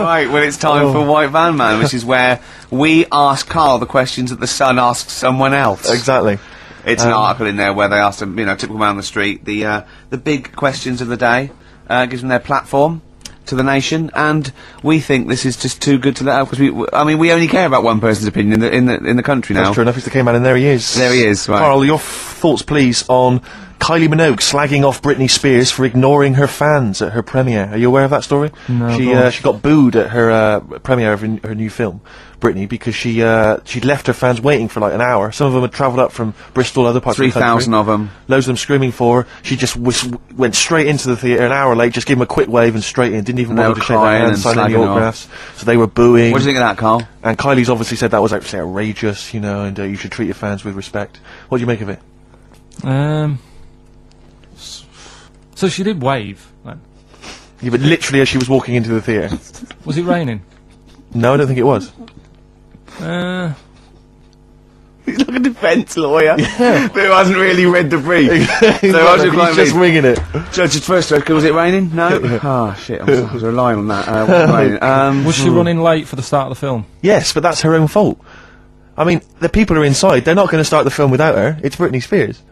Right, well, it's time for White Van Man, which is where we ask Karl the questions that the Sun asks someone else. Exactly. It's an article in there where they ask them, typical man on the street, the big questions of the day, gives them their platform to the nation, and we think this is just too good to let out, because we only care about one person's opinion in the country now. That's true enough. He's the K-man, and there he is. There he is, right. Karl, your thoughts, please, on Kylie Minogue slagging off Britney Spears for ignoring her fans at her premiere. Are you aware of that story? No. She got booed at her premiere of her new film, Britney, because she'd left her fans waiting for like an hour. Some of them had travelled up from Bristol, other parts of the country. 3,000 of them. Loads of them screaming for her. She just went straight into the theatre an hour late, just gave them a quick wave and straight in. Didn't even bother to shake their hands, sign any autographs. So they were booing. What do you think of that, Karl? And Kylie's obviously said that was actually outrageous, and you should treat your fans with respect. What do you make of it? So she did wave, then? Yeah, but literally as she was walking into the theatre. Was it raining? No, I don't think it was. He's like a defence lawyer who hasn't really read the brief. He's just winging it. Judge's first joke, was it raining? No? Oh, shit, I was relying on that. Was she running late for the start of the film? Yes, but that's her own fault. I mean, the people are inside. They're not going to start the film without her. It's Britney Spears.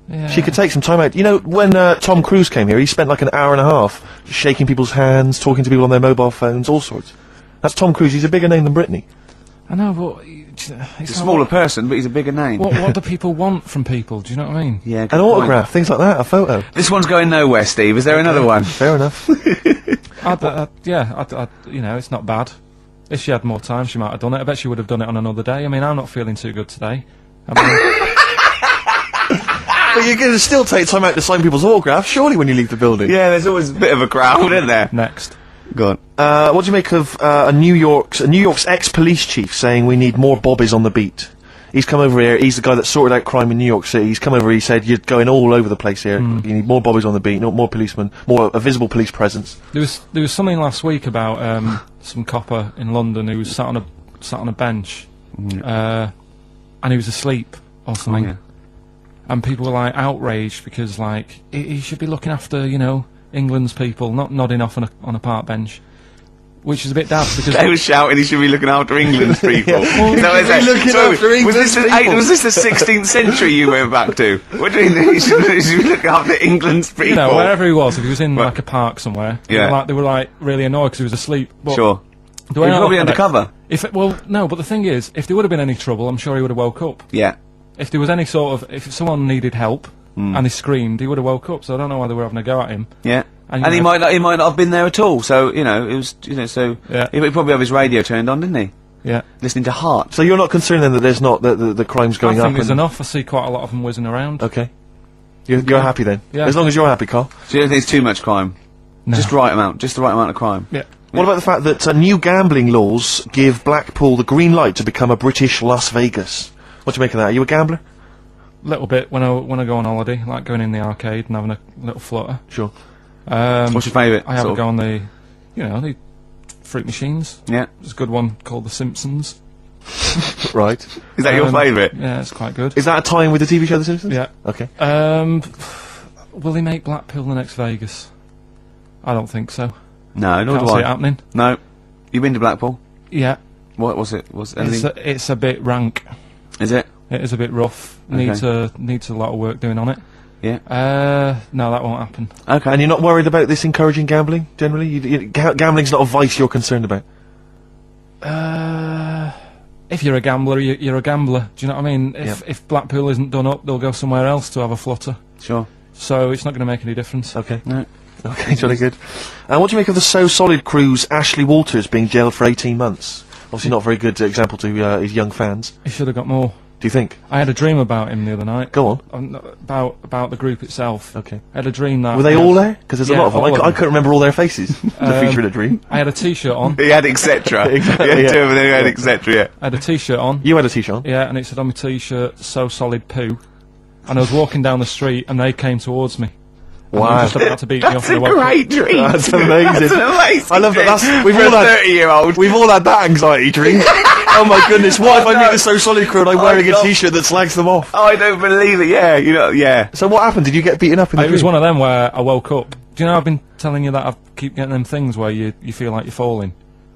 Yeah. She could take some time out. When Tom Cruise came here, he spent like an hour and a half shaking people's hands, talking to people on their mobile phones, all sorts. That's Tom Cruise. He's a bigger name than Britney. I know, but he's a smaller person, but he's a bigger name. What do people want from people? Do you know what I mean? Yeah, an autograph, things like that, a photo. This one's going nowhere, Steve. Is there another one? Fair enough. It's not bad. If she had more time, she might have done it. I bet she would have done it on another day. I mean, I'm not feeling too good today. But you're going to still take time out to sign people's autographs, surely, when you leave the building. Yeah, there's always a bit of a crowd, isn't there? Next. Go on. What do you make of New York's ex-police chief saying we need more Bobbies on the beat? He's come over here, he's the guy that sorted out crime in New York City. He's come over, he said, you're going all over the place here. You need more Bobbies on the beat, more policemen, a visible police presence. There was something last week about some copper in London who was sat on a bench, and he was asleep or something. Yeah. And people were like outraged because he should be looking after England's people, not nodding off on a park bench, which is a bit daft because they were shouting he should be looking after England's people. Was this the 16th century you went back to? What do you mean he should be looking after England's people? Wherever he was, if he was in like a park somewhere, they were really annoyed because he was asleep. But sure. He was probably undercover. No, but the thing is, if there would have been any trouble, I'm sure he would have woke up. Yeah. If there was any if someone needed help and he screamed, he would have woke up. So I don't know why they were having a go at him. Yeah, and he might not have been there at all. So it was so he probably have his radio turned on, didn't he? Yeah, listening to Heart. So you're not concerned then that there's not the crime's going up? I think there's enough. I see quite a lot of them whizzing around. Okay, you're happy then? Yeah. As long as you're happy, Karl. So you don't think it's too much crime? No. Just the right amount of crime. Yeah. What about the fact that new gambling laws give Blackpool the green light to become a British Las Vegas? What do you make of that? Are you a gambler? Little bit when I go on holiday, like going in the arcade and having a little flutter. Sure. What's your favourite? I have a go on the fruit machines. Yeah. There's a good one called The Simpsons. Right. Is that your favourite? Yeah, it's quite good. Is that a tie-in with the TV show The Simpsons? Yeah. Okay. Will they make Blackpool the next Vegas? I don't think so. No, nor Can't do see I. it happening. No. You been to Blackpool? Yeah. What was it? It's a bit rank. Is it? It is a bit rough. Okay. Needs a lot of work doing on it. Yeah. No, that won't happen. Okay. And you're not worried about this encouraging gambling, generally? Gambling's not a vice you're concerned about? If you're a gambler, you're a gambler. Do you know what I mean? If Blackpool isn't done up, they'll go somewhere else to have a flutter. Sure. So it's not going to make any difference. Okay. No. Okay, jolly good. And what do you make of the So Solid crew's Ashley Walters being jailed for 18 months? Obviously not a very good example to his young fans. He should have got more. Do you think? I had a dream about him the other night. Go on. About the group itself. Okay. I had a dream that... Were they all there? Because there's a lot of them. all I couldn't remember all their faces. The feature in a dream. I had a T-shirt on. He had etc. Exactly, He had two of them, he had etc. Yeah. I had a T-shirt on. You had a T-shirt on? Yeah, and it said on my T-shirt, So Solid Poo. And I was walking down the street and they came towards me. Wow. And they were just about to beat me off. That's a great dream. That's amazing. That's an amazing I love that. dream. We've For all a had 30-year-old. We've all had that anxiety dream. Oh my goodness! What if I meet the So Solid crew and I'm wearing a T-shirt that slags them off? Oh, I don't believe it. Yeah, yeah. So what happened? Did you get beaten up in the It was one of them where I woke up Do you know I've been telling you that I keep getting them things where you feel like you're falling?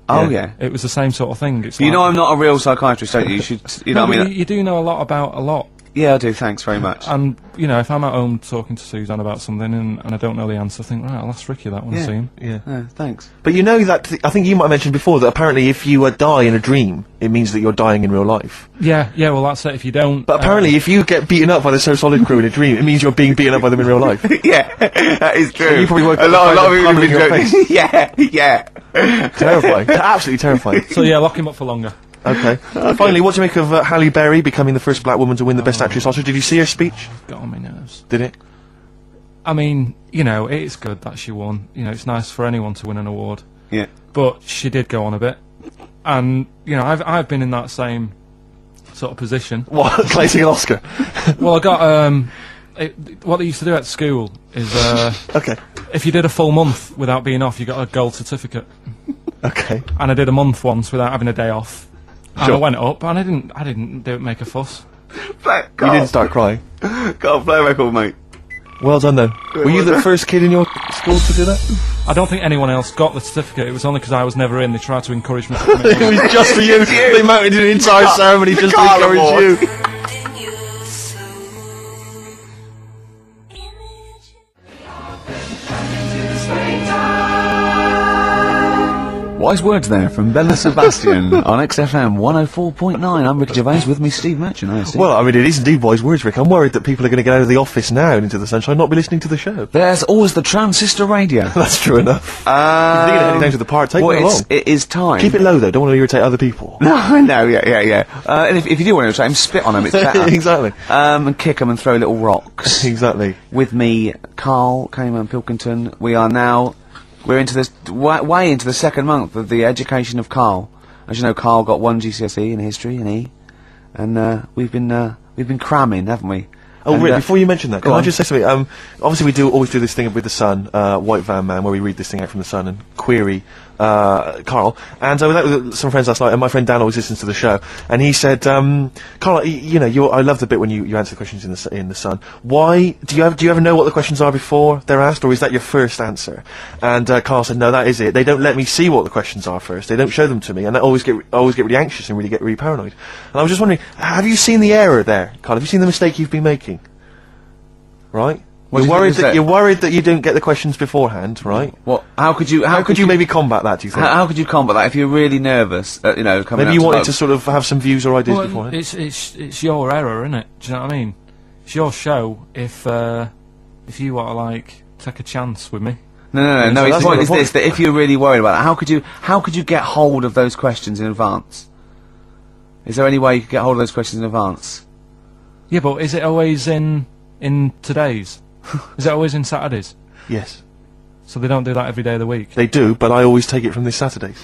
Oh yeah. It was the same sort of thing. It's You like, know I'm not a real psychiatrist, don't you? You should, you know no, what I but mean? you do know a lot about a lot. Yeah, I do, thanks very much. And, you know, if I'm at home talking to Suzanne about something and I don't know the answer, I think, right, I'll ask Ricky that when I see him. Yeah. Thanks. But you know that, I think you might have mentioned before that apparently if you die in a dream, it means that you're dying in real life. Yeah, well, that's it. If you don't... But apparently if you get beaten up by the So Solid crew in a dream, it means you're being beaten up by them in real life. Yeah, that is true. So you probably woke a up lot with of a people pump in your have been joking. Yeah. Terrifying. Absolutely terrifying. So, yeah, lock him up for longer. Okay. Finally, what do you make of Halle Berry becoming the first black woman to win the Best Actress Oscar? Did you see her speech? Got on my nerves. Did it? I mean, you know, it's good that she won. You know, it's nice for anyone to win an award. Yeah. But she did go on a bit. And, you know, I've been in that same sort of position. What? Claiming an Oscar? Well, I got, what they used to do at school is, Okay. if you did a full month without being off, you got a gold certificate. Okay. And I did a month once without having a day off. And Sure. I went up, and I didn't do it make a fuss. You didn't start crying. Got a play record, mate. Well done, though. Were you the first kid in your school to do that? I don't think anyone else got the certificate. It was only because I was never in. They tried to encourage me to come in. It was just for you. They mounted an entire ceremony just to Karl encourage Award. you. Wise words there from Bella Sebastian on XFM 104.9. I'm Ricky Gervais, with me Steve Merchant. Hi, Steve. Well, I mean, it is indeed wise words, Rick. I'm worried that people are going to get out of the office now and into the sunshine and not be listening to the show. There's always the transistor radio. That's true enough. If you're thinking of heading down to the park, take it along. It is time. Keep it low, though. Don't want to irritate other people. No, I know, yeah. And if you do want to irritate them, spit on them, it's better. Exactly. And kick them and throw little rocks. Exactly. With me, Karl, Cayman Pilkington. We're into this, way into the second month of the education of Karl. As you know, Karl got 1 GCSE in history and E. And, we've been cramming, haven't we? Oh, And, Rick, before you mention that, can go I on. just say something? Obviously we always do this thing with the Sun, White Van Man, where we read this thing out from the Sun and query Karl. And I was out with some friends last night, and my friend Dan always listens to the show, and he said, Karl, you know, I love the bit when you answer the questions in the Sun. Why do you ever know what the questions are before they're asked, or is that your first answer? And Karl said, no, that is it. They don't let me see what the questions are first. They don't show them to me, and I always get really anxious and get really paranoid. And I was just wondering, have you seen the error there, Karl? Have you seen the mistake you've been making? Right? What do you think is that? You're worried that you don't get the questions beforehand, right? What? How could you maybe combat that, do you think? How could you combat that if you're really nervous? You know, coming Maybe out you wanted vote? to sort of have some views or ideas Well, beforehand. it's your error, isn't it? Do you know what I mean? It's your show. If you want to like take a chance with me, No. So His that's point not is the this: that if you're really worried about that, how could you get hold of those questions in advance? Is there any way you could get hold of those questions in advance? yeah, but is it always in today's? Is it always in Saturdays? Yes. So they don't do that every day of the week. They do, but I always take it from this Saturdays.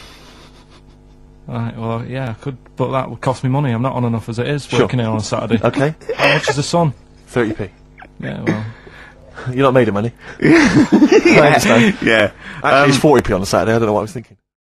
Right. Well, yeah, I could, but that would cost me money. I'm not on enough as it is Sure. working here on a Saturday. Okay? How much is the Sun? 30p. Yeah, well, You're not made of money. I understand. Yeah. Actually, it's 40p on a Saturday. I don't know what I was thinking.